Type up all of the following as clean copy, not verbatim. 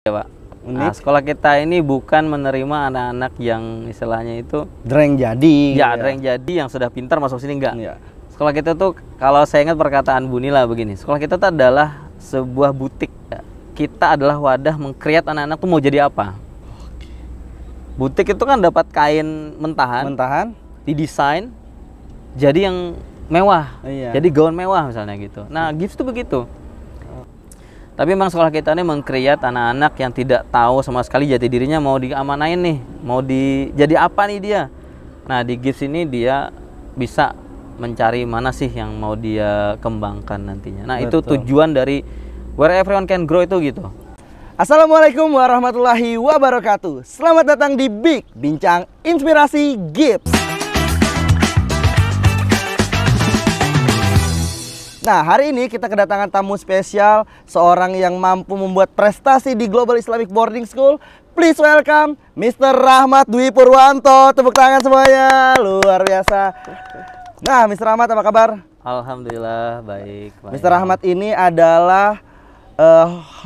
Ya, Pak. Unik. Nah, sekolah kita ini bukan menerima anak-anak yang istilahnya itu Dreng jadi. ya ada yang jadi yang sudah pintar masuk sini, enggak. Iya. Sekolah kita tuh kalau saya ingat perkataan Bu Nila begini, sekolah kita tuh adalah sebuah butik. Kita adalah wadah mengkreat anak-anak tuh mau jadi apa. Butik itu kan dapat kain mentahan, didesain jadi yang mewah. Iya. Jadi gaun mewah misalnya gitu. Nah, Gibbs tuh begitu. Tapi memang sekolah kita ini mengkreat anak-anak yang tidak tahu sama sekali jati dirinya mau diamanain nih, mau jadi apa nih dia. Nah, di Gibbs ini dia bisa mencari mana sih yang mau dia kembangkan nantinya. Nah, itu Betul. tujuan dari Where Everyone Can Grow itu gitu. Assalamualaikum warahmatullahi wabarakatuh. Selamat datang di Big Bincang Inspirasi Gibbs. Nah, hari ini kita kedatangan tamu spesial, seorang yang mampu membuat prestasi di Global Islamic Boarding School. Please welcome Mr. Rahmat Dwi Purwanto. Tepuk tangan semuanya, luar biasa. Nah, Mr. Rahmat apa kabar? Alhamdulillah baik. Mr. Rahmat ini adalah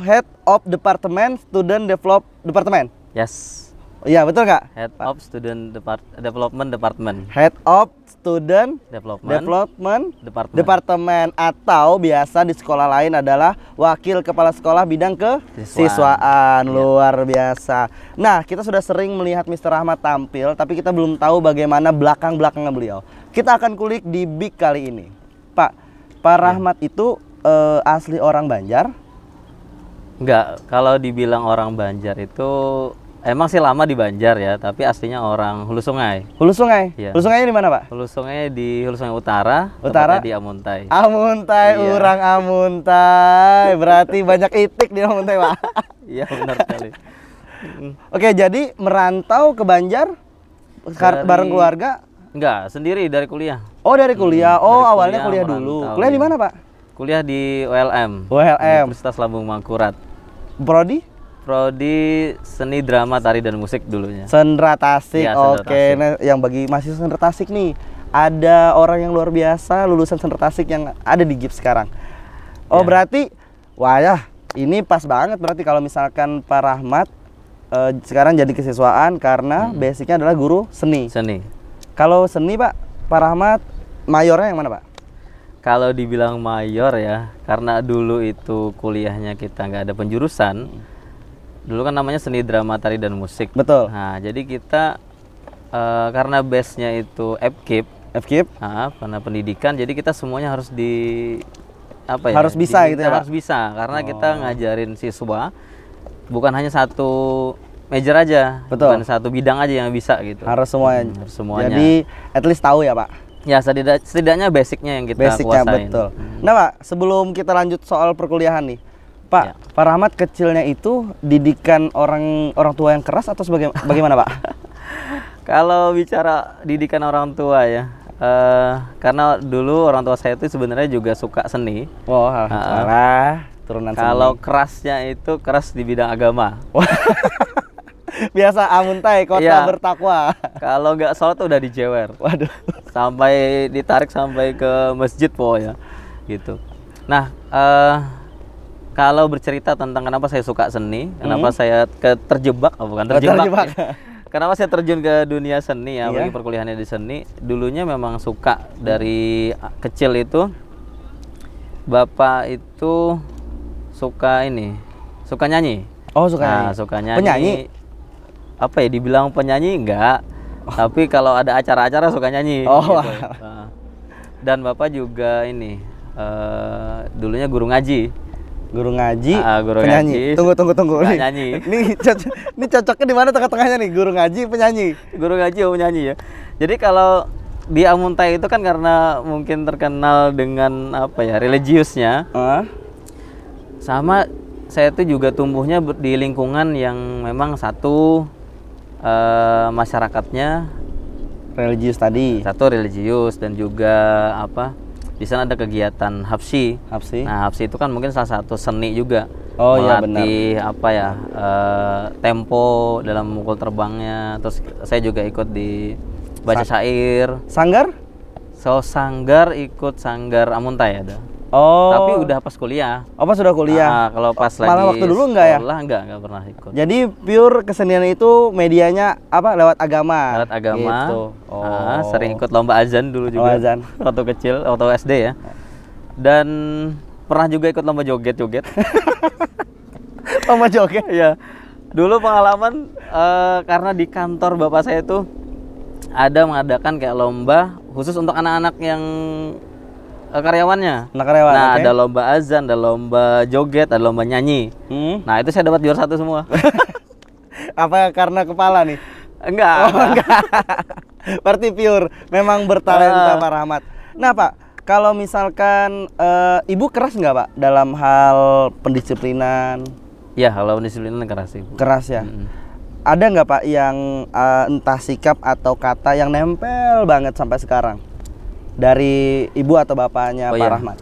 Head of Department Student Development. Yes. Iya, betul nggak? Head of Student Development Department. Head of Student Development Department atau biasa di sekolah lain adalah Wakil Kepala Sekolah Bidang Kesiswaan. Luar biasa. Nah, kita sudah sering melihat Mr. Rahmat tampil, tapi kita belum tahu bagaimana belakang-belakangnya beliau. Kita akan kulik di Big kali ini. Pak Rahmat itu asli orang Banjar? Enggak, kalau dibilang orang Banjar itu emang sih lama di Banjar ya, tapi aslinya orang Hulu Sungai. Hulu Sungai? Iya. Hulu Sungainya di mana, Pak? Hulu Sungai di Hulu Sungai Utara, Utara? tepatnya di Amuntai. Amuntai, Iya. orang Amuntai. Berarti banyak itik di Amuntai, Pak. Iya benar sekali. Oke, jadi merantau ke Banjar bareng keluarga? Enggak, sendiri dari kuliah. Oh, dari kuliah. Dari Awalnya kuliah merantau, dulu. iya. Kuliah di mana, Pak? Kuliah di ULM. ULM. Universitas Lambung Mangkurat. Prodi? Prodi Seni Drama Tari dan Musik dulunya. Sendra Tasik. Iya, Sendra Oke, Tasik. nah, yang bagi mahasiswa Sendra Tasik nih, ada orang yang luar biasa lulusan Sendra Tasik yang ada di Gibbs sekarang. Oh, Iya. berarti wah ya, ini pas banget berarti kalau misalkan Pak Rahmat sekarang jadi kesiswaan karena basicnya adalah guru seni. Seni. Kalau seni, Pak Rahmat mayornya yang mana, Pak? Kalau dibilang mayor ya, karena dulu itu kuliahnya kita nggak ada penjurusan. Dulu kan namanya Seni Drama Tari dan Musik. Betul. Nah, jadi kita karena base-nya itu FKIP, karena pendidikan, jadi kita semuanya harus Harus bisa gitu ya, Pak? Harus bisa, karena kita ngajarin siswa bukan hanya satu major aja, Betul. bukan satu bidang aja yang bisa gitu. Harus semuanya. Harus semuanya. Jadi at least tahu ya, Pak. Ya setidaknya basicnya yang kita Basicnya kuasain. betul. Nah, Pak, sebelum kita lanjut soal perkuliahan nih, Pak, Ya. Pak Rahmat kecilnya itu didikan orang tua yang keras atau bagaimana, Pak? Kalau bicara didikan orang tua ya, karena dulu orang tua saya itu sebenarnya juga suka seni. Oh, salah. Turunan Kalau seni. kerasnya itu keras di bidang agama. Biasa Amuntai, kota Iya. bertakwa. Kalau nggak sholat tuh udah dijewer, Waduh. sampai ditarik sampai ke masjid pokoknya, gitu. Nah, kalau bercerita tentang kenapa saya suka seni, kenapa saya terjebak, bukan terjebak. Ya. Kenapa saya terjun ke dunia seni ya, Iya. bagi perkuliahannya di seni. Dulunya memang suka dari kecil itu. Bapak itu suka nyanyi. Oh, suka Nah, nyanyi. suka nyanyi. Penyanyi? Apa ya, dibilang penyanyi enggak, tapi kalau ada acara-acara suka nyanyi. Oh, gitu. Dan Bapak juga dulunya guru ngaji. Guru ngaji, Guru penyanyi. ngaji. Tunggu. Suka Nih. nyanyi. Ini cocoknya di mana tengah-tengahnya nih? Guru ngaji, penyanyi. Guru ngaji atau penyanyi ya. Jadi kalau di Amuntai itu kan karena mungkin terkenal dengan religiusnya. Sama saya tuh juga tumbuhnya di lingkungan yang memang satu masyarakatnya Religius tadi. satu religius dan juga di sana ada kegiatan hapsi. Nah, hapsi itu kan mungkin salah satu seni juga. Oh iya, melatih tempo dalam memukul terbangnya. Terus saya juga ikut di baca syair. Sanggar? Sanggar ikut Sanggar Amuntai ada. Oh. Tapi udah pas kuliah. Oh, pas sudah kuliah. Kalau pas Malah lagi waktu dulu enggak ya? sekolah enggak pernah ikut. Jadi pure kesenian itu medianya apa? Lewat agama. Lewat agama. Gitu. Sering ikut lomba azan dulu juga. Oh, azan. Waktu kecil, waktu SD ya. Dan pernah juga ikut lomba joget-joget. Lomba joget. Iya. Dulu pengalaman karena di kantor bapak saya itu ada mengadakan kayak lomba khusus untuk anak-anak yang karyawannya. Anak karyawan. Nah, oke. ada lomba azan, ada lomba joget, ada lomba nyanyi. Nah, itu saya dapat juara 1 semua. Apa karena kepala nih? Enggak. Enggak. Berarti pure, memang bertalenta Pak Rahmat. Nah Pak, kalau misalkan Ibu keras nggak Pak dalam hal pendisiplinan? Ya, kalau disiplin keras sih. Keras ya. Ada nggak Pak yang entah sikap atau kata yang nempel banget sampai sekarang dari Ibu atau bapaknya Pak iya. Rahmat?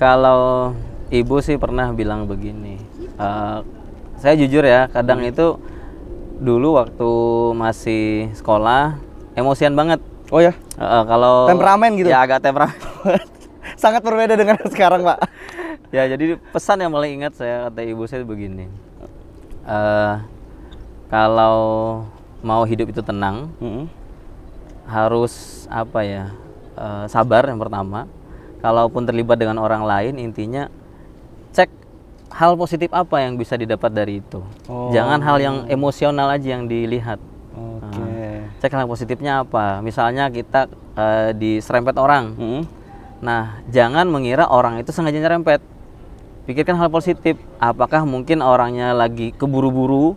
Kalau Ibu sih pernah bilang begini. Saya jujur ya, kadang itu dulu waktu masih sekolah emosian banget. Oh ya? Kalau Temperamen gitu? Ya, agak temperamen. Sangat berbeda dengan sekarang Pak. Ya, jadi pesan yang paling ingat saya kata ibu saya begini. Kalau mau hidup itu tenang, harus apa ya? Sabar yang pertama. Kalaupun terlibat dengan orang lain, intinya cek hal positif apa yang bisa didapat dari itu. Jangan hal yang emosional aja yang dilihat. Cek hal positifnya apa. Misalnya kita diserempet orang. Nah, jangan mengira orang itu sengaja nyerempet. Pikirkan hal positif. Apakah mungkin orangnya lagi keburu-buru?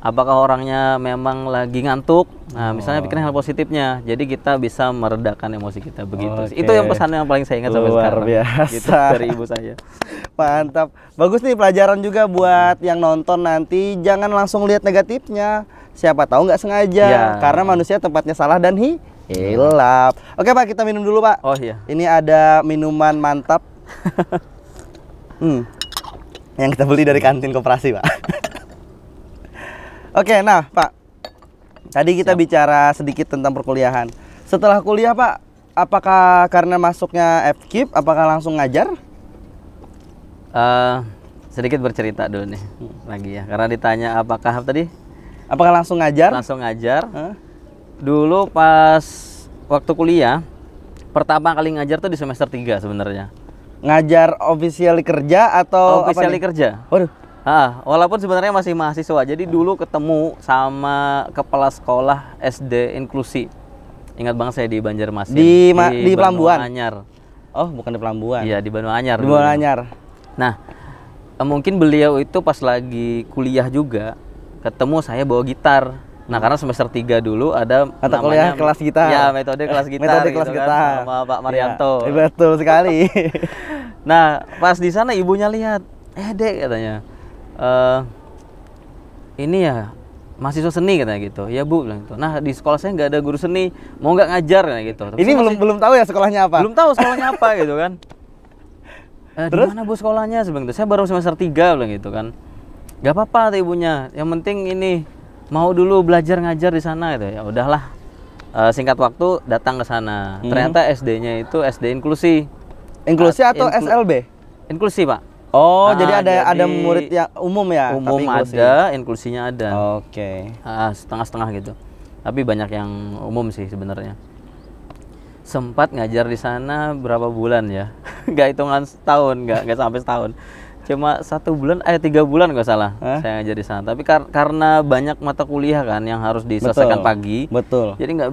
Apakah orangnya memang lagi ngantuk? Nah, misalnya pikirin hal positifnya. Jadi kita bisa meredakan emosi kita begitu. Itu yang pesan yang paling saya ingat sampai sekarang. Luar biasa. Gitu, dari ibu saya. Mantap. Bagus nih pelajaran juga buat yang nonton nanti. Jangan langsung lihat negatifnya. Siapa tahu nggak sengaja. Ya. Karena manusia tempatnya salah dan hilap. Oke Pak, kita minum dulu Pak. Oh iya. Ini ada minuman mantap. Yang kita beli dari kantin koperasi Pak. Oke, nah Pak. Tadi kita bicara sedikit tentang perkuliahan. Setelah kuliah Pak, apakah karena masuknya FKIP, apakah langsung ngajar? Sedikit bercerita dulu nih lagi ya. Karena ditanya apakah tadi? Apakah langsung ngajar? Langsung ngajar. Dulu pas waktu kuliah, pertama kali ngajar tuh di semester 3 sebenarnya. Ngajar officially kerja atau Officially apa nih? kerja. Waduh. Walaupun sebenarnya masih mahasiswa. Jadi dulu ketemu sama kepala sekolah SD inklusi. Ingat banget saya di Banjarmasin. Di Banu Pelambuan? Anyar. Oh, bukan di Pelambuan. Iya, di Banu Anyar. Di dulu. Banu Anyar. Nah, mungkin beliau itu pas lagi kuliah juga ketemu saya bawa gitar. Nah, karena semester 3 dulu ada Mata kuliah kelas gitar. Ya, metode kelas gitar. Metode gitu kelas kan, gitar. sama Pak Marianto. Ya, betul sekali. Nah, pas di sana ibunya lihat, Dek katanya, ini ya mahasiswa seni katanya gitu. Ya Bu bilang gitu. Nah, di sekolah saya nggak ada guru seni, mau nggak ngajar kayak gitu. Terus Ini belum tahu ya sekolahnya apa? belum tahu sekolahnya apa gitu kan. Di Terus? mana Bu sekolahnya sebenarnya? Saya baru semester 3 bilang gitu kan. Gak apa-apa kata ibunya. Yang penting ini mau dulu belajar ngajar di sana gitu. Ya udahlah. Singkat waktu datang ke sana. Ternyata SD-nya itu SD inklusi. Inklusi atau SLB? Inklusi, Pak. Oh, jadi jadi ada murid yang umum ya? Umum tapi inklusi. ada, inklusinya ada. Oke. Setengah-setengah gitu. Tapi banyak yang umum sih sebenarnya. Sempat ngajar di sana berapa bulan ya? Nggak hitungan setahun, nggak sampai setahun. Cuma 1 bulan, 3 bulan nggak salah saya ngajar di sana. Tapi karena banyak mata kuliah kan yang harus diselesaikan pagi. Betul. Jadi nggak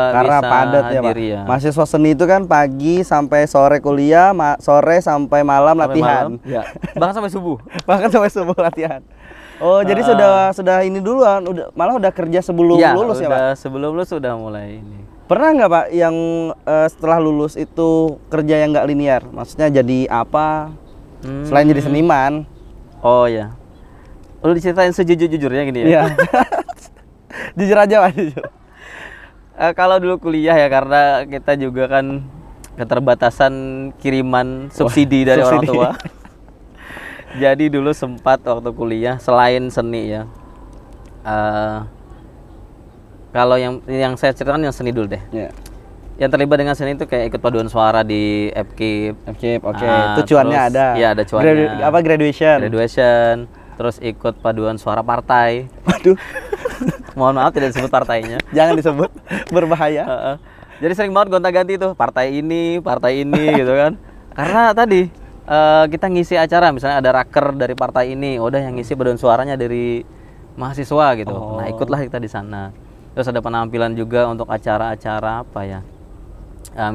Karena bisa padat ya Pak. hadir ya. Mahasiswa seni itu kan pagi sampai sore kuliah, sore sampai malam Sampai latihan. malam, ya. Bahkan sampai subuh. Bahkan sampai subuh latihan. Oh, jadi sudah ini duluan, malah udah kerja sebelum lulus ya Pak? Sebelum lulus sudah mulai ini. Pernah nggak Pak yang setelah lulus itu kerja yang nggak linear? Maksudnya jadi apa? Selain jadi seniman. Oh ya. Lu diceritain sejujur-jujurnya gini ya? Iya. Jujur aja Pak, jujur. Kalau dulu kuliah ya karena kita juga kan keterbatasan kiriman subsidi dari orang tua. Jadi dulu sempat waktu kuliah selain seni ya. Kalau yang saya ceritakan yang seni dulu deh. Yeah. yang terlibat dengan seni itu kayak ikut paduan suara di FKIP. FKIP, oke. Tujuannya terus, ada. Iya, ada cuannya. Graduation. Graduation. Terus ikut paduan suara partai. Waduh. Mohon maaf tidak disebut partainya. Jangan disebut, berbahaya. Jadi sering banget gonta-ganti tuh partai ini gitu kan. Karena tadi kita ngisi acara, misalnya ada raker dari partai ini, udah yang ngisi paduan suaranya dari mahasiswa gitu. Nah, ikutlah kita di sana. Terus ada penampilan juga untuk acara-acara apa ya?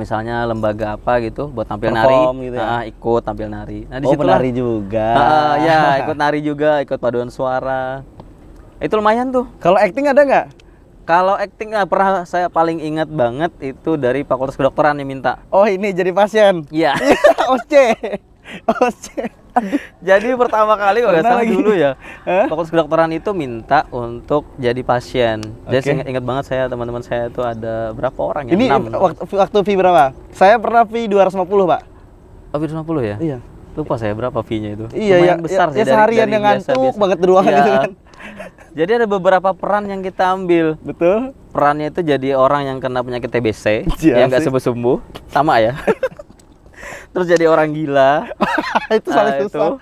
Misalnya lembaga apa gitu buat tampil nari, gitu ya? Ikut tampil nari. Nah, di penari juga. Ya, ikut nari juga, ikut paduan suara. Itu lumayan tuh. Kalau acting ada nggak? Kalau acting pernah saya paling ingat banget itu dari Fakultas Kedokteran yang minta. Oh, ini jadi pasien. Iya. OC. Jadi pertama kali kalau nggak salah lagi. dulu ya, Fakultas Kedokteran itu minta untuk jadi pasien. Jadi saya ingat banget, teman-teman saya itu ada berapa orang ya? Ini 6. waktu fee berapa? Saya pernah fee 250, Pak. Oh, 250 ya? Iya. Lupa saya berapa fee-nya itu. Iya, lumayan besar sih. Ya seharian yang ngantuk banget ruangan ya. itu kan. Jadi ada beberapa peran yang kita ambil. Betul. Perannya itu jadi orang yang kena penyakit TBC, Iya yang nggak sembuh-sembuh, sama ya. Terus jadi orang gila. Itu paling susah.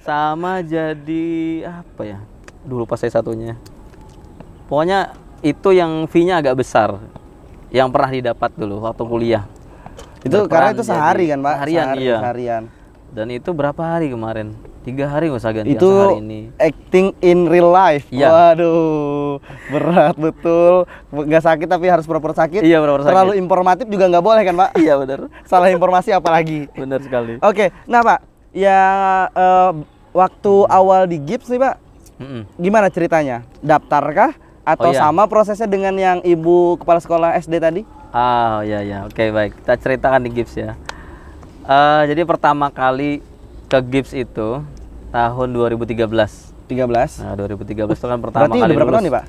Sama jadi apa ya? Dulu pas saya satunya. Pokoknya itu yang fee-nya agak besar. Yang pernah didapat dulu waktu kuliah. Itu karena itu sehari kan, Pak? Seharian. Dan itu berapa hari kemarin? 3 hari nggak usah ganti itu hari ini. Acting in real life. Ya. Waduh, berat betul. Nggak sakit tapi harus pura-pura sakit. Iya, pura-pura sakit. Terlalu informatif juga nggak boleh kan, Pak? Iya, benar. Salah informasi apalagi. Benar sekali. Oke, nah Pak, waktu awal di GIPS nih Pak, gimana ceritanya? Daftarkah atau sama prosesnya dengan yang Ibu Kepala Sekolah SD tadi? Ya. Oke, baik. Kita ceritakan di GIPS ya. Jadi pertama kali ke GIPS itu tahun 2013. 13. Nah, 2013 itu kan pertama berarti kali udah berapa lulus. tahun nih, Pak?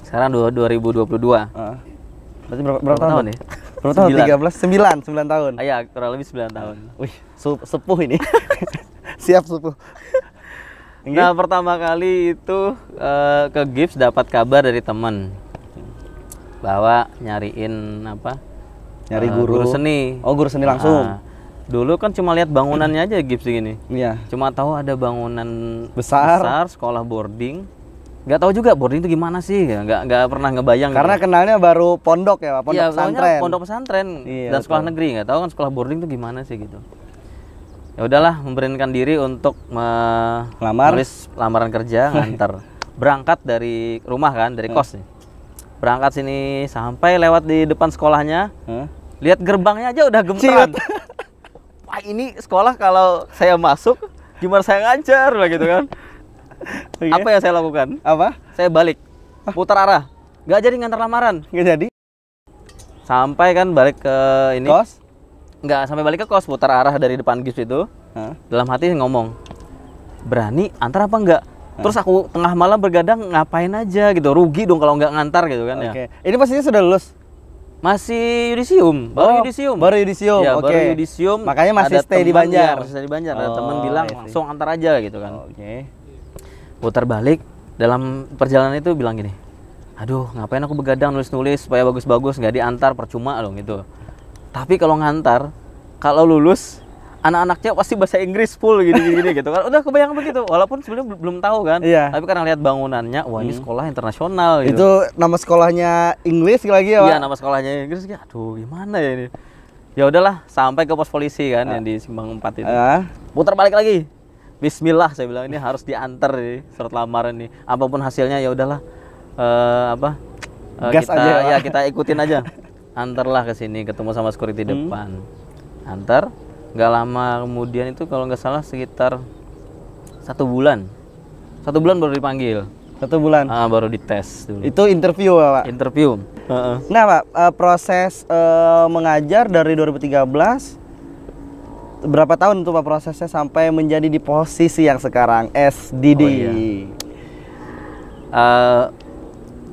13. Sekarang 2022. Berarti berapa tahun nih? Berapa tahun? 9 tahun. Iya, kurang lebih 9 tahun. Wih, sepuh ini. Siap sepuh. Nah, pertama kali itu ke GIPS dapat kabar dari teman bahwa nyariin apa? Nyari guru seni. Oh, guru seni langsung. Dulu kan cuma lihat bangunannya aja GIPS gini. Iya. Cuma tahu ada bangunan besar, sekolah boarding. Nggak tahu juga boarding itu gimana sih, nggak pernah ngebayang. Karena kenalnya baru pondok ya, Pak, pondok pesantren. Pondok pesantren dan sekolah negeri, nggak tahu kan sekolah boarding itu gimana sih gitu. Ya udahlah, memberanikan diri untuk menulis lamaran kerja, nganter. Berangkat dari rumah kan, dari kos nih. Berangkat sini sampai lewat di depan sekolahnya, lihat gerbangnya aja udah gemeteran. Wah, ini sekolah kalau saya masuk gimana saya ngajar begitu kan. Apa yang saya lakukan? Apa? Saya balik, putar arah. Nggak jadi ngantar lamaran. Nggak jadi? Sampai kan balik ke ini. Kos? Nggak, sampai balik ke kos, putar arah dari depan GIPS itu. Dalam hati ngomong, berani antar apa enggak? Terus aku tengah malam bergadang ngapain aja gitu, rugi dong kalau nggak ngantar gitu kan. Ya. Ini pastinya sudah lulus? Masih yudisium, baru yudisium. Baru yudisium, ya, oke. baru yudisium. Makanya masih stay di Banjar. Masih stay di Banjar. Ada teman bilang langsung antar aja gitu kan. Oke. Putar balik, dalam perjalanan itu bilang gini, aduh ngapain aku begadang nulis-nulis supaya bagus-bagus, nggak diantar percuma dong gitu. Tapi kalau ngantar, kalau lulus anak-anaknya pasti bahasa Inggris full gini-gini gitu kan. Udah kebayang begitu, walaupun sebenarnya belum tahu kan. Iya. Tapi karena lihat bangunannya, wah ini sekolah internasional gitu. Itu nama sekolahnya Inggris lagi ya, Pak? Iya, nama sekolahnya Inggris. Aduh, gimana ya ini? Ya udahlah, sampai ke pos polisi kan yang di Simpang 4 itu. Putar balik lagi. Bismillah, saya bilang ini harus diantar nih surat lamaran nih. Apapun hasilnya ya udahlah. Gas kita aja, ya kita ikutin aja. Antarlah ke sini, ketemu sama security depan. Antar. Nggak lama kemudian itu kalau nggak salah sekitar 1 bulan. 1 bulan baru dipanggil. 1 bulan? Baru dites dulu. Itu interview Pak? Interview. Nah Pak, proses mengajar dari 2013, berapa tahun itu Pak prosesnya sampai menjadi di posisi yang sekarang, SDD? Oh, iya.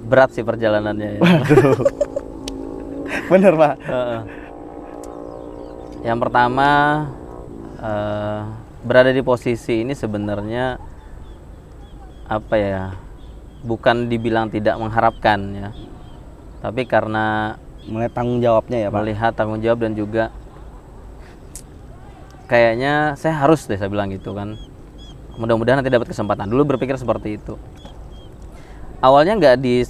Berat sih perjalanannya ya. Waduh. Bener Pak? Yang pertama berada di posisi ini sebenarnya apa ya, bukan dibilang tidak mengharapkan ya, tapi karena Melihat tanggung jawabnya ya Pak. Melihat tanggung jawab dan juga kayaknya saya harus deh, saya bilang gitu kan. Mudah-mudahan nanti dapat kesempatan. Dulu berpikir seperti itu. Awalnya nggak di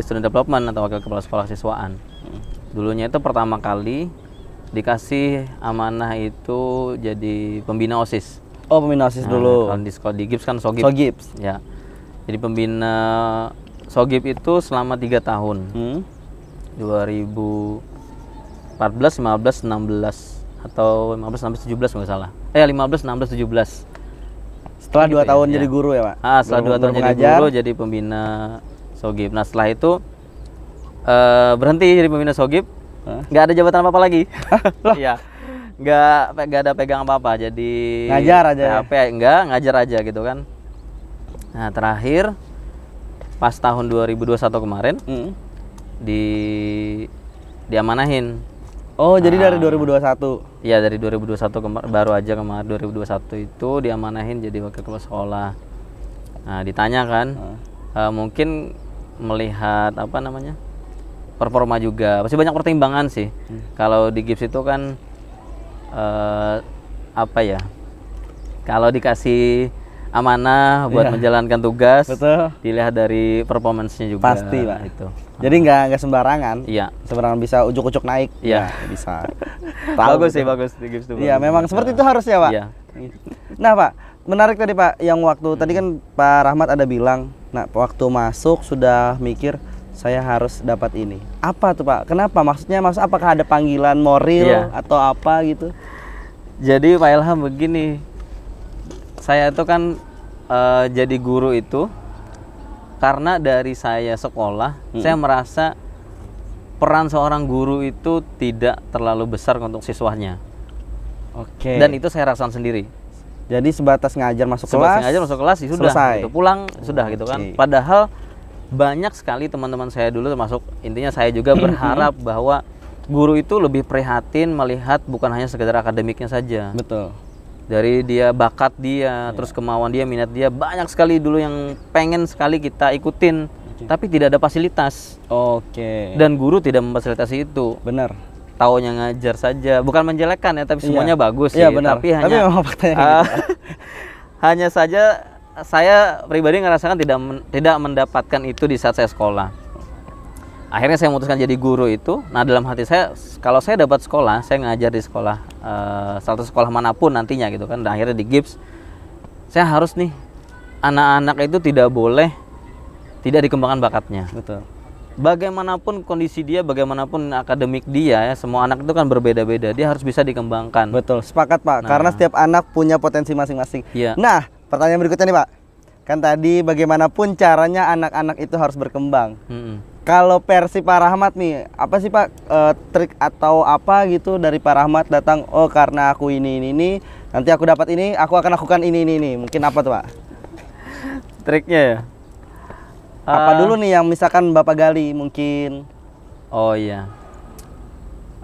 student development atau wakil kepala sekolah siswaan. Dulunya itu pertama kali dikasih amanah itu jadi pembina OSIS. Oh, pembina OSIS dulu. Kalau di sekolah di GIPS kan Sogip. Sogips. Ya. Jadi pembina Sogip itu selama 3 tahun. 2014, 15, 16 atau 15, 16, 17 nggak salah. 15, 16, 17. Setelah 2 tahun ya. jadi guru ya Pak? Setelah 2 tahun jadi guru, jadi pembina Sogip. Nah setelah itu berhenti jadi pembina Sogip, nggak ada jabatan apa-apa lagi. Iya, nggak ada pegang apa-apa. Jadi ngajar aja. PHP, enggak, ngajar aja gitu kan. Nah terakhir pas tahun 2021 kemarin diamanahin. Oh, jadi dari 2021. Iya, dari 2021 baru aja kemarin 2021 itu diamanahin jadi wakil kepala sekolah. Nah, ditanya kan, mungkin melihat apa namanya? Performa juga. Pasti banyak pertimbangan sih. Kalau di GIPS itu kan apa ya? Kalau dikasih amanah buat menjalankan tugas, betul, dilihat dari performance-nya juga. Pasti Pak. Itu. Jadi nggak sembarangan. Iya. Sembarangan bisa ujuk-ujuk naik. Iya. Nah, bisa. Bagus sih, bagus di GIPS itu. Iya, memang seperti itu harusnya Pak. Iya. Nah Pak, menarik tadi Pak, yang waktu tadi kan Pak Rahmat ada bilang, nah waktu masuk sudah mikir saya harus dapat ini. Apa tuh Pak? Kenapa? Maksudnya apakah ada panggilan moral atau apa gitu? Jadi Pak Ilham begini, saya itu kan jadi guru itu karena dari saya sekolah, saya merasa peran seorang guru itu tidak terlalu besar untuk siswanya. Oke. Dan itu saya rasakan sendiri. Jadi sebatas ngajar masuk Sebatas kelas. ngajar masuk kelas ya sudah, selesai. gitu. Pulang sudah gitu kan. Padahal banyak sekali teman-teman saya dulu, termasuk intinya saya juga berharap bahwa guru itu lebih prihatin melihat bukan hanya sekedar akademiknya saja. Betul. Dari dia bakat dia, terus kemauan dia, minat dia, banyak sekali dulu yang pengen sekali kita ikutin, tapi tidak ada fasilitas. Oke. Dan guru tidak memfasilitasi itu. Benar. Taunya ngajar saja, bukan menjelekkan ya, tapi semuanya bagus sih. Benar. Tapi hanya memang faktanya gitu. hanya saja saya pribadi ngerasakan tidak mendapatkan itu di saat saya sekolah. Akhirnya saya memutuskan jadi guru itu. Nah dalam hati saya, kalau saya dapat sekolah, saya ngajar di sekolah, satu sekolah manapun nantinya gitu kan. Dan akhirnya di GIPS, saya harus nih, anak-anak itu tidak boleh tidak dikembangkan bakatnya. Betul. Bagaimanapun kondisi dia, bagaimanapun akademik dia, ya, semua anak itu kan berbeda-beda. Dia harus bisa dikembangkan. Betul, sepakat Pak. Karena setiap anak punya potensi masing-masing. Iya. Nah, pertanyaan berikutnya nih Pak. Kan tadi bagaimanapun caranya anak-anak itu harus berkembang. Kalau versi Pak Rahmat nih, apa sih Pak trik atau apa gitu dari Pak Rahmat datang, oh karena aku ini, nanti aku dapat ini, aku akan lakukan ini. Mungkin apa tuh Pak? Triknya ya? Apa dulu nih yang misalkan Bapak gali mungkin? Oh iya.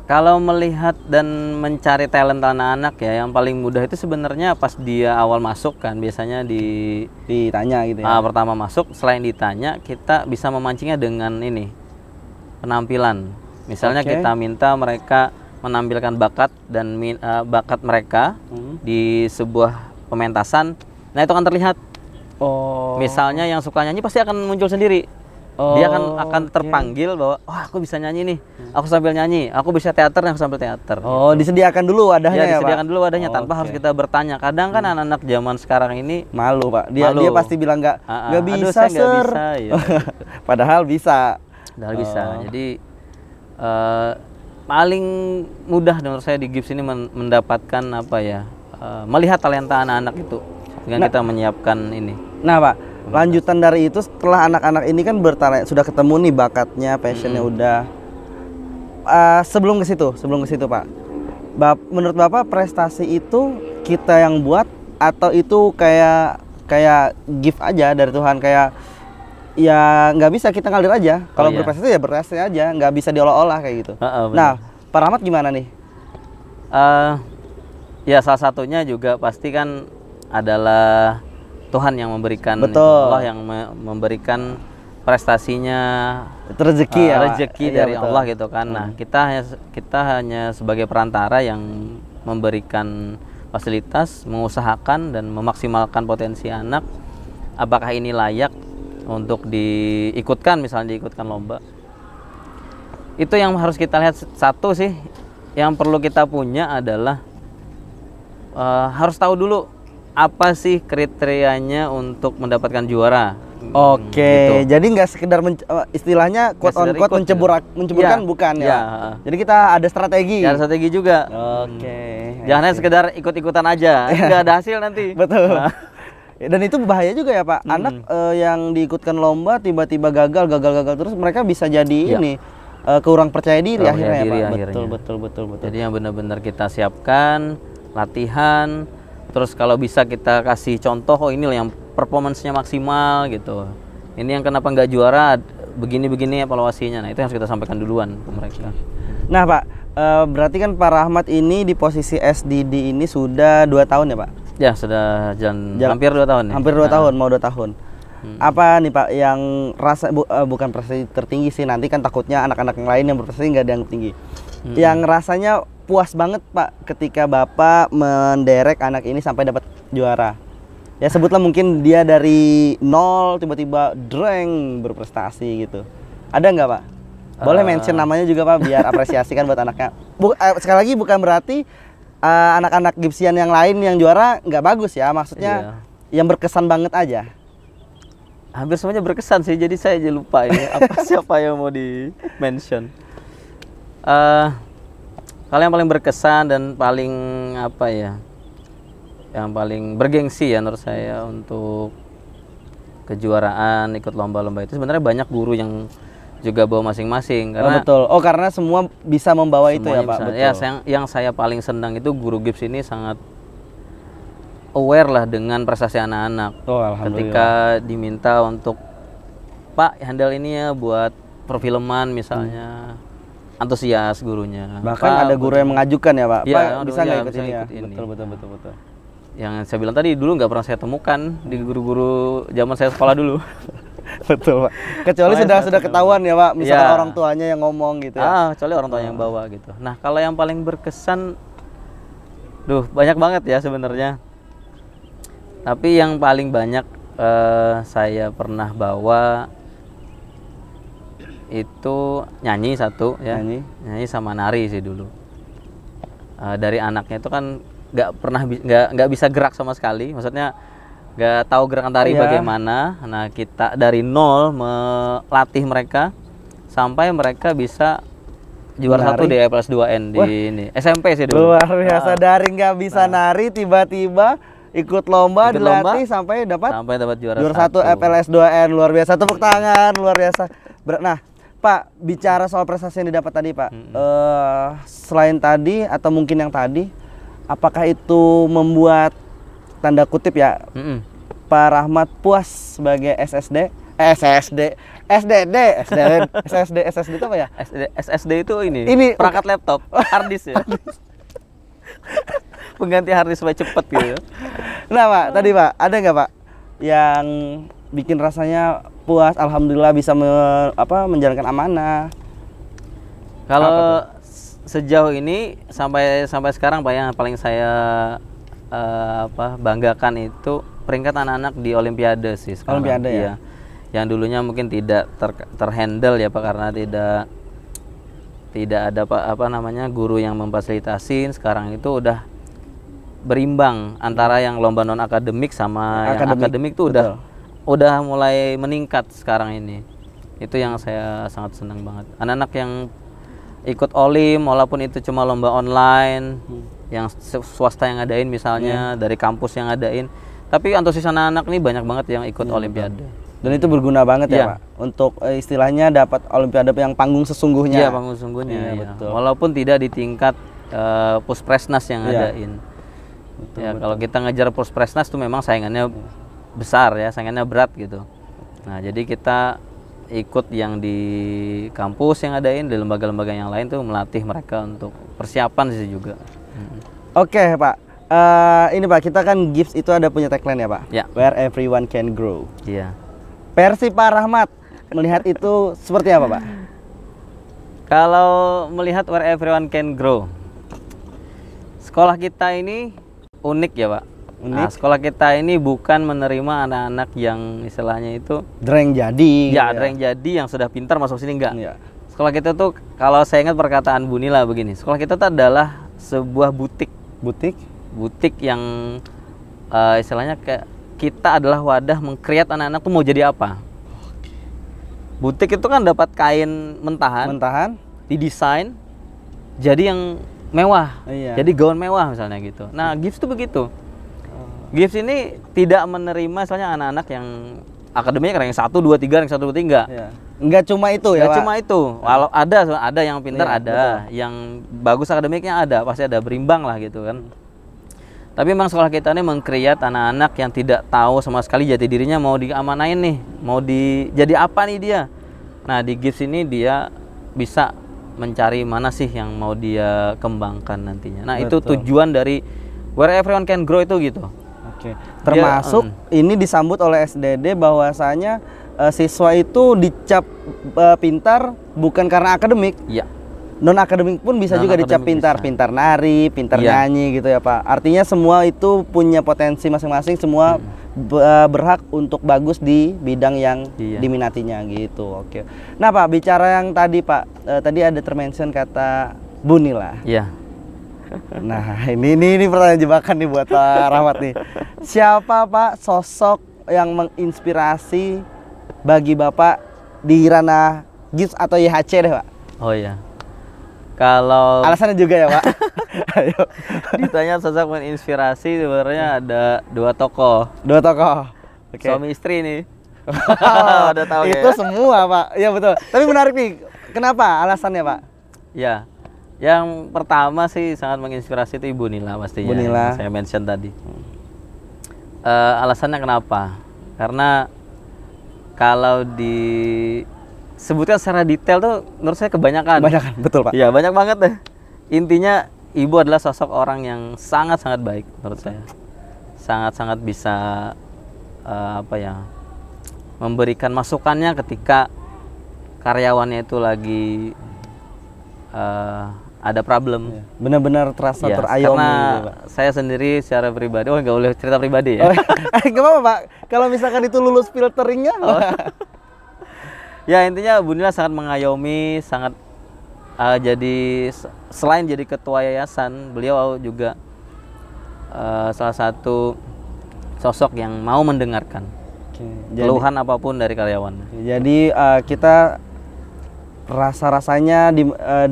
Kalau melihat dan mencari talent anak-anak ya, yang paling mudah itu sebenarnya pas dia awal masuk kan, biasanya ditanya gitu ya. Pertama masuk, selain ditanya, kita bisa memancingnya dengan ini, penampilan. Misalnya kita minta mereka menampilkan bakat dan bakat mereka di sebuah pementasan. Nah itu akan terlihat. Misalnya yang suka nyanyi pasti akan muncul sendiri. Dia akan terpanggil bahwa, oh aku bisa nyanyi nih, aku sambil nyanyi, aku bisa teater, aku sambil teater. Disediakan dulu wadahnya ya, disediakan dulu wadahnya tanpa harus kita bertanya. Kadang kan anak-anak zaman sekarang ini malu Pak, dia pasti bilang nggak bisa, nggak bisa, ya. Padahal bisa. Jadi paling mudah menurut saya di GIPS ini mendapatkan apa ya, melihat talenta anak-anak itu dengan kita menyiapkan ini. Nah Pak, lanjutan dari itu setelah anak-anak ini kan sudah ketemu nih bakatnya, passionnya udah. Sebelum ke situ Pak, menurut Bapak prestasi itu kita yang buat atau itu kayak gift aja dari Tuhan, kayak ya nggak bisa kita ngalir aja. Kalau berprestasi ya berprestasi aja, nggak bisa diolah-olah kayak gitu. Nah Pak Rahmat gimana nih? Ya salah satunya juga pasti kan adalah Tuhan yang memberikan, betul. Allah yang memberikan prestasinya Itu rezeki ya, Pak? rezeki Iya, dari betul. Allah gitu kan. Nah, kita hanya sebagai perantara yang memberikan fasilitas, mengusahakan dan memaksimalkan potensi anak. Apakah ini layak untuk diikutkan, misalnya diikutkan lomba? Itu yang harus kita lihat. Satu sih yang perlu kita punya adalah harus tahu dulu apa sih kriterianya untuk mendapatkan juara. Oke, jadi nggak sekedar istilahnya quote on sekedar quote ikut gitu. menceburkan Iya, bukan ya. iya. Jadi kita ada strategi. Ya, ada strategi juga. Oke. Jangan hanya sekedar ikut-ikutan aja, nggak ada hasil nanti. Betul. Nah, Dan itu bahaya juga ya, Pak. Anak yang diikutkan lomba tiba-tiba gagal terus, mereka bisa jadi Iya. ini kurang percaya diri Kurang akhirnya percaya ya, diri Pak. akhirnya. Betul. jadi yang benar-benar kita siapkan, latihan, terus kalau bisa kita kasih contoh, oh ini loh yang performance-nya maksimal gitu. Ini yang kenapa nggak juara, begini-begini evaluasinya. Nah, itu yang harus kita sampaikan duluan ke mereka. Nah, Pak, berarti kan Pak Rahmat ini di posisi SDD ini sudah 2 tahun ya, Pak? Ya, sudah jalan Jalan- hampir 2 tahun nih. Hampir 2 Nah, tahun, mau 2 tahun. Apa nih, Pak, yang bukan prestasi tertinggi sih, nanti kan takutnya anak-anak yang lain yang berprestasi nggak dianggap tinggi. Yang rasanya puas banget, Pak, ketika Bapak menderek anak ini sampai dapat juara. Ya sebutlah mungkin dia dari nol tiba-tiba dreng berprestasi gitu. Ada nggak, Pak? Boleh mention namanya juga, Pak, biar apresiasi kan buat anaknya. Sekali lagi bukan berarti anak-anak Gipsian yang lain yang juara nggak bagus ya, maksudnya yang berkesan banget aja. Hampir semuanya berkesan sih, jadi saya aja lupa ini siapa yang mau di mention. Kalau yang paling berkesan dan paling apa ya, yang paling bergengsi ya menurut saya untuk kejuaraan ikut lomba-lomba itu, sebenarnya banyak guru yang juga bawa masing-masing, karena Betul. Oh, karena semua bisa membawa itu ya, semuanya Pak. bisa. Betul. Ya, yang saya paling senang itu guru gips ini sangat aware lah dengan prestasi anak-anak. Oh, alhamdulillah. Ketika diminta untuk, Pak, handle ini ya buat perfilman misalnya, antusias gurunya. Bahkan Pak, ada guru yang mengajukan ya, Pak. Iya, Pak, aduh, bisa iya, nggak ikut bisa ini ya? ikut ini. Betul. Yang saya bilang tadi, dulu nggak pernah saya temukan di guru-guru zaman saya sekolah dulu. Betul, Pak. Kecuali Makanya sudah ketahuan ya, Pak. Misalkan Iya. orang tuanya yang ngomong gitu ya. Kecuali orang tua yang bawa gitu. Nah, kalau yang paling berkesan, banyak banget ya sebenarnya. Tapi yang paling banyak saya pernah bawa itu nyanyi satu ya. Nyanyi sama nari sih dulu. Dari anaknya itu kan nggak bisa gerak sama sekali. Maksudnya nggak tahu gerakan tari bagaimana. Nah, kita dari nol melatih mereka sampai mereka bisa juara satu di EPLS 2N di ini SMP sih dulu. Luar biasa, dari nggak bisa nari tiba-tiba ikut lomba, dilatih sampai dapat juara satu FLS 2N. Luar biasa, tepuk tangan, luar biasa. Nah, Pak, bicara soal prestasi yang didapat tadi, Pak, selain tadi atau mungkin yang tadi, apakah itu membuat tanda kutip ya Pak Rahmat puas sebagai SSD itu apa ya? SSD itu ini perangkat laptop, hard disk ya. Pengganti hard disk supaya cepet gitu. Nah, Pak, tadi Pak, ada nggak, Pak, yang bikin rasanya puas, alhamdulillah bisa menjalankan amanah? Kalau sejauh ini sampai sekarang, Pak, yang paling saya banggakan itu peringkat anak-anak di Olimpiade sih sekarang. Olimpiade ya. Yang dulunya mungkin tidak terhandle ya, Pak, karena tidak ada guru yang memfasilitasin. Sekarang itu udah berimbang antara yang lomba non akademik sama yang akademik tuh udah mulai meningkat sekarang ini. Itu yang saya sangat senang banget. Anak-anak yang ikut Olim walaupun itu cuma lomba online, yang swasta yang ngadain misalnya, dari kampus yang ngadain, tapi antusias anak-anak ini banyak banget yang ikut Olimpiade. Dan itu berguna banget ya, Pak, untuk istilahnya dapat Olimpiade yang panggung sesungguhnya. Iya, panggung sesungguhnya. Betul. Walaupun tidak di tingkat Puspresnas yang ngadain. Kalau kita ngejar Puspresnas tuh memang saingannya besar ya, saingannya berat gitu. Nah, jadi kita ikut yang di kampus yang ngadain, di lembaga-lembaga yang lain tuh melatih mereka untuk persiapan sih juga. Oke, Pak. Ini, Pak, kita kan Gips itu ada punya tagline ya, Pak. Ya. Where everyone can grow. Iya. Versi Pak Rahmat melihat itu seperti apa, Pak? Kalau melihat where everyone can grow, sekolah kita ini unik ya, Pak. Nah, sekolah kita ini bukan menerima anak-anak yang istilahnya itu Dreng jadi. ya, dreng jadi yang sudah pintar masuk sini, enggak. Iya. Sekolah kita tuh, kalau saya ingat perkataan Bu Nila begini, sekolah kita tuh adalah sebuah butik yang istilahnya kayak kita adalah wadah mengkreat anak-anak tuh mau jadi apa. Butik itu kan dapat kain mentahan, didesain jadi yang mewah, Iya. jadi gaun mewah misalnya gitu. Nah, Gives tuh begitu. Gives ini tidak menerima misalnya anak-anak yang akademinya ranking 1, 2, 3, ranking 1, 2, 3. Iya. Enggak cuma itu ya, Nggak Pak? cuma itu. Walau ada yang pintar, Iya, ada yang bagus akademiknya, ada, pasti ada, berimbang lah gitu kan. Tapi memang sekolah kita ini mengkreat anak-anak yang tidak tahu sama sekali jati dirinya mau diamanain nih, mau jadi apa nih dia. Nah, di Gives ini dia bisa mencari mana sih yang mau dia kembangkan nantinya. Nah, itu Betul. tujuan dari where everyone can grow itu gitu. Oke. Termasuk ini disambut oleh SDD bahwasanya siswa itu dicap pintar bukan karena akademik. Iya. Non akademik pun bisa juga dicap Non-akademik pintar, bisa. pintar nari, pintar Iya. nyanyi gitu ya, Pak. Artinya semua itu punya potensi masing-masing, semua berhak untuk bagus di bidang yang Iya. diminatinya gitu. Oke. Nah, Pak, bicara yang tadi, Pak, tadi ada termention kata Bu Nila. Iya. Nah, ini pertanyaan jebakan nih buat Pak Rahmat nih. Siapa, Pak, sosok yang menginspirasi bagi Bapak di ranah Gives atau YHC deh, Pak? Oh iya. Kalau Alasannya juga ya, Pak. Ayo. ditanya sosok menginspirasi, sebenarnya ada dua tokoh. Dua tokoh. Oke. Suami istri nih. Oh, Udah tahu itu ya? semua, Pak. Iya, betul. Tapi menarik nih. Kenapa alasannya, Pak? Ya. Yang pertama sih sangat menginspirasi itu Ibu Nila pastinya. Bu Nila. Yang saya mention tadi. Alasannya kenapa? Karena kalau disebutkan secara detail tuh menurut saya kebanyakan. Kebanyakan, betul, Pak. Iya, banyak banget deh. Intinya ibu adalah sosok orang yang sangat-sangat baik menurut saya. Sangat-sangat bisa memberikan masukannya ketika karyawannya itu lagi ada problem. Benar-benar terasa Ya, terayomi karena gitu, Pak. saya sendiri secara pribadi, nggak boleh cerita pribadi ya. Oh, nggak apa-apa, Pak. Kalau misalkan itu lulus filteringnya, Ya, intinya Bu Nila sangat mengayomi, sangat jadi selain jadi ketua yayasan, beliau juga salah satu sosok yang mau mendengarkan keluhan apapun dari karyawan. Jadi kita rasanya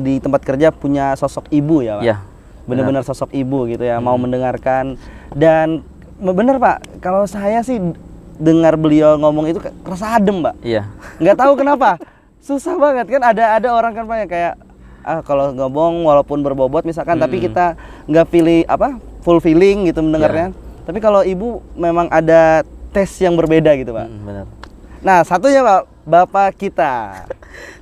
di tempat kerja punya sosok ibu ya, Pak. Ya, Benar-benar sosok ibu gitu ya, mau mendengarkan. Dan benar, Pak, kalau saya sih dengar beliau ngomong itu rasa adem, Pak. iya. Nggak tahu kenapa, susah banget kan. Ada orang kan, Pak, yang kayak kalau ngomong walaupun berbobot misalkan, tapi kita nggak full feeling gitu mendengarnya. Tapi kalau ibu memang ada tes yang berbeda gitu, Pak. Benar. Nah, satunya, Pak, bapak kita.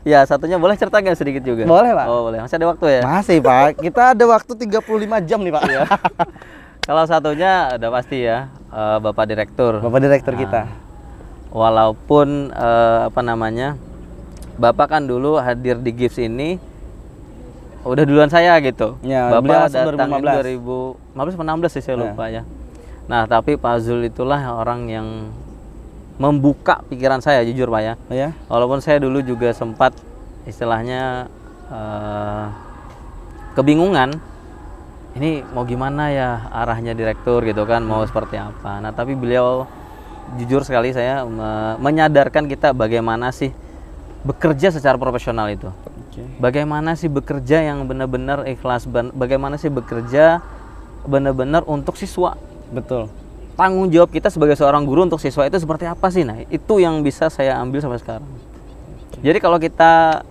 Ya, satunya boleh cerita nggak sedikit juga? Boleh, Pak. Oh, boleh. Masih ada waktu ya? Masih, Pak. Kita ada waktu 35 jam nih, Pak. Kalau satunya udah pasti ya, Bapak Direktur. Bapak Direktur Nah, kita. Walaupun Bapak kan dulu hadir di Gives ini udah duluan saya gitu. Ya, beliau Bapak masuk datang 2015. 2015 atau 16 sih saya lupa ya. Nah, tapi Pak Zul itulah orang yang membuka pikiran saya, jujur Pak ya. Ya. Walaupun saya dulu juga sempat istilahnya kebingungan, ini mau gimana ya arahnya direktur gitu kan, mau seperti apa. Nah, tapi beliau jujur sekali saya menyadarkan kita bagaimana sih bekerja secara profesional itu. Bagaimana sih bekerja yang benar-benar ikhlas, bagaimana sih bekerja benar-benar untuk siswa. Betul. Tanggung jawab kita sebagai seorang guru untuk siswa itu seperti apa sih? Nah, itu yang bisa saya ambil sampai sekarang. Jadi kalau kita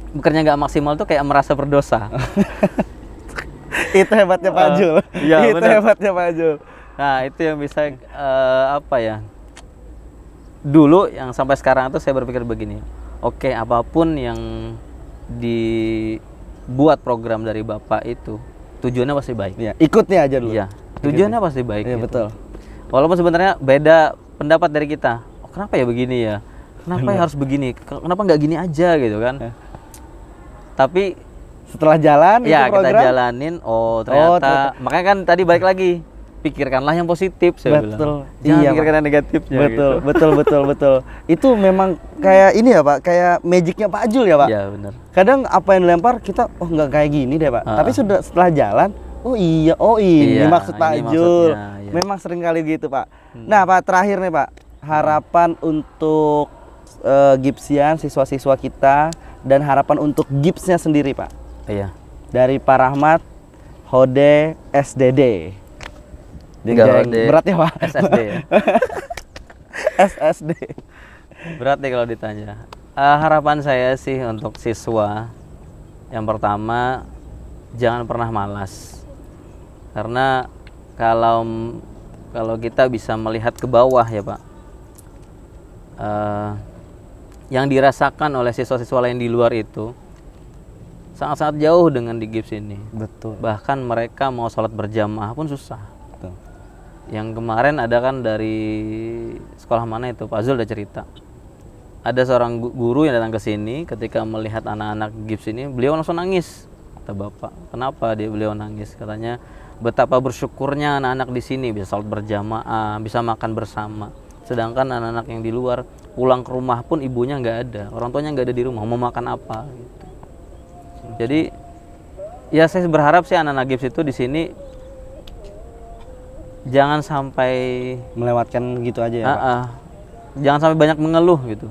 bekerja nggak maksimal tuh kayak merasa berdosa. Itu hebatnya Pak Jul. Iya, Itu benar. hebatnya Pak Jul. Nah, itu yang bisa dulu yang sampai sekarang itu saya berpikir begini. Oke, apapun yang dibuat program dari Bapak itu tujuannya pasti baik. Iya, ikutnya aja dulu. Iya, tujuannya pasti baik. Iya, gitu. betul. Walaupun sebenarnya beda pendapat dari kita. kenapa ya begini ya? Kenapa ya harus begini? Kenapa nggak gini aja gitu kan? Tapi setelah jalan ya itu kita program, jalanin, ternyata makanya kan tadi balik lagi, pikirkanlah yang positif saya bilang. betul. Jangan Iya, pikirkan Pak. yang negatifnya. Betul, gitu. betul. Itu memang kayak ini ya Pak, kayak magicnya Pak Jul ya Pak. Iya benar. Kadang apa yang dilempar kita, oh nggak kayak gini deh Pak. Tapi setelah jalan, oh ini Iya, maksud Pak ini Jul. maksudnya, iya. Memang sering kali gitu Pak. Nah Pak, terakhir nih Pak, harapan untuk Gipsian, siswa-siswa kita, dan harapan untuk Gipsnya sendiri Pak. Iya. Dari Pak Rahmat, Hode, SDD. Enggak, Jeng, berat ya Pak? SSD ya. SSD. Berat deh kalau ditanya. Harapan saya sih untuk siswa, yang pertama jangan pernah malas. Karena kalau kita bisa melihat ke bawah ya Pak, yang dirasakan oleh siswa-siswa lain di luar itu sangat-sangat jauh dengan di Gips ini. Betul. Bahkan mereka mau sholat berjamaah pun susah. Betul. Yang kemarin ada kan dari sekolah mana itu, Pak Zul udah cerita. Ada seorang guru yang datang ke sini ketika melihat anak-anak Gips ini, beliau langsung nangis. Kata Bapak, kenapa beliau nangis? Katanya betapa bersyukurnya anak-anak di sini bisa sholat berjamaah, bisa makan bersama. Sedangkan anak-anak yang di luar pulang ke rumah pun ibunya nggak ada, orang tuanya nggak ada di rumah, mau makan apa? Gitu. Jadi ya saya berharap sih anak-anak Gips itu di sini jangan sampai Melewatkan gitu aja ya Pak. Jangan sampai banyak mengeluh gitu.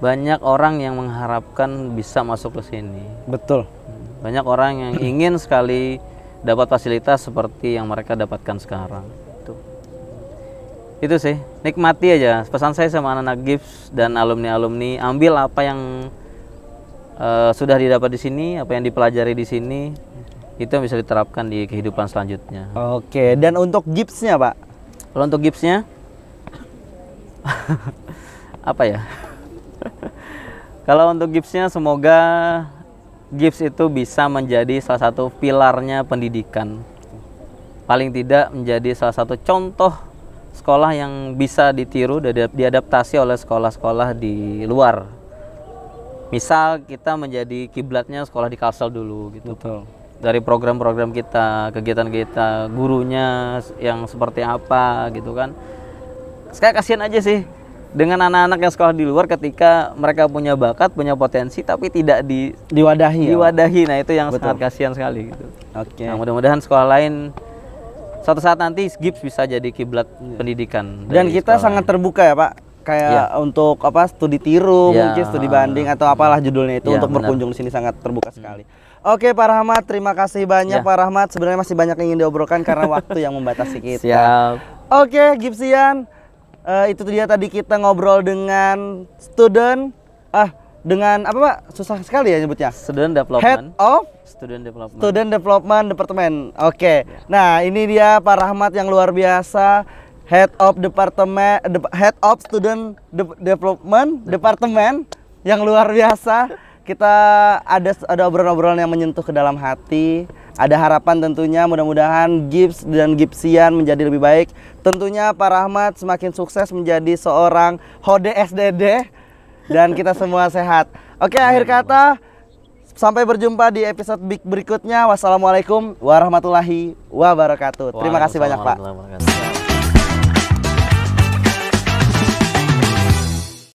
Banyak orang yang mengharapkan bisa masuk ke sini. Betul. Banyak orang yang ingin sekali dapat fasilitas seperti yang mereka dapatkan sekarang. Itu sih, nikmati aja. Pesan saya sama anak-anak Gips dan alumni-alumni, ambil apa yang sudah didapat di sini, apa yang dipelajari di sini, itu yang bisa diterapkan di kehidupan selanjutnya. Oke, dan untuk Gipsnya Pak? Kalau untuk Gipsnya, apa ya? Kalau untuk Gipsnya, semoga Gips itu bisa menjadi salah satu pilarnya pendidikan. Paling tidak menjadi salah satu contoh sekolah yang bisa ditiru dan diadaptasi oleh sekolah-sekolah di luar. Misal kita menjadi kiblatnya sekolah di Kalsel dulu gitu. Betul. Dari program-program kita, kegiatan kita, gurunya yang seperti apa gitu kan. Sekarang kasihan aja sih dengan anak-anak yang sekolah di luar ketika mereka punya bakat, punya potensi tapi tidak diwadahi. Nah itu yang Betul. sangat kasihan sekali gitu. Oke. Nah, mudah-mudahan sekolah lain suatu saat nanti Gips bisa jadi kiblat pendidikan. Dan dari kita sekolah. sangat terbuka ya Pak, kayak untuk apa studi tiru, Ya. mungkin studi banding atau apalah judulnya itu, Ya, untuk benar. berkunjung di sini sangat terbuka sekali. Oke Pak Rahmat, terima kasih banyak Ya. Pak Rahmat. Sebenarnya masih banyak yang ingin diobrolkan karena waktu yang membatasi kita. Siap. Oke Gipsian, itu dia tadi kita ngobrol dengan dengan apa Pak? Susah sekali ya nyebutnya. Student Head Development. of Student Development Department. Oke. Nah, ini dia Pak Rahmat yang luar biasa, Head of Student Development Department yang luar biasa. Kita ada obrolan-obrolan yang menyentuh ke dalam hati. Ada harapan tentunya, mudah-mudahan Gips dan Gipsian menjadi lebih baik. Tentunya Pak Rahmat semakin sukses menjadi seorang Hode SDD dan kita semua sehat. Oke, akhir kata, sampai berjumpa di episode berikutnya. Wassalamualaikum warahmatullahi wabarakatuh. Terima kasih banyak Pak. Waalaikumsalam warahmatullahi wabarakatuh.